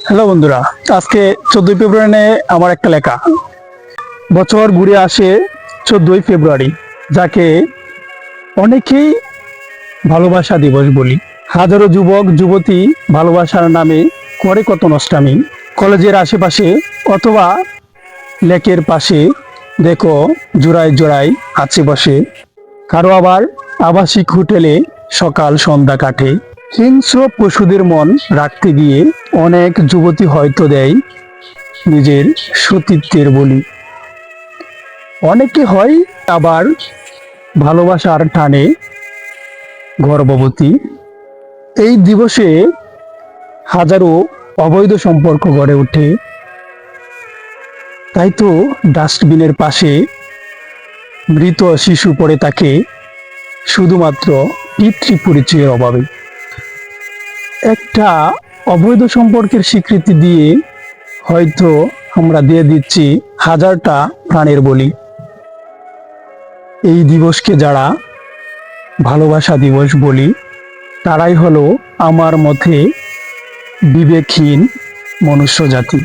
Hello বন্ধুরা, আজকে 14 ফেব্রুয়ারি নিয়ে আমার একটা লেখা। বছর ঘুরে আসে 14 ফেব্রুয়ারি, যাকে অনেকেই ভালোবাসা দিবস বলি। হাজারো যুবক যুবতী ভালোবাসার নামে করে কত নষ্টামি। কলেজের আশেপাশে অথবা লেকের পাশে দেখো জোড়ায় জোড়ায় আছে বসে। কারো আবার আবাসিক হোটেলে সকাল সন্ধ্যা কাটে। হিংস্র পশুদের মন রাখতে গিয়ে অনেক যুবতী হয়তো দেয় নিজের সতীত্বের বলি। অনেকে হয় আবার ভালোবাসার টানে গর্ভবতী। এই দিবসে হাজারো অবৈধ সম্পর্ক গড়ে ওঠে। তাই তো ডাস্টবিনের পাশে মৃত শিশু পড়ে থাকে শুধুমাত্র পিতৃ পরিচয়ের অভাবে। একটা অবৈধ সম্পর্কের স্বীকৃতি দিয়ে হয়তো আমরা দিয়ে দিচ্ছি হাজারটা প্রাণের বলি। এই দিবসকে যারা ভালোবাসা দিবস বলি, তারাই হলো আমার মতে বিবেকহীন মনুষ্য জাতি।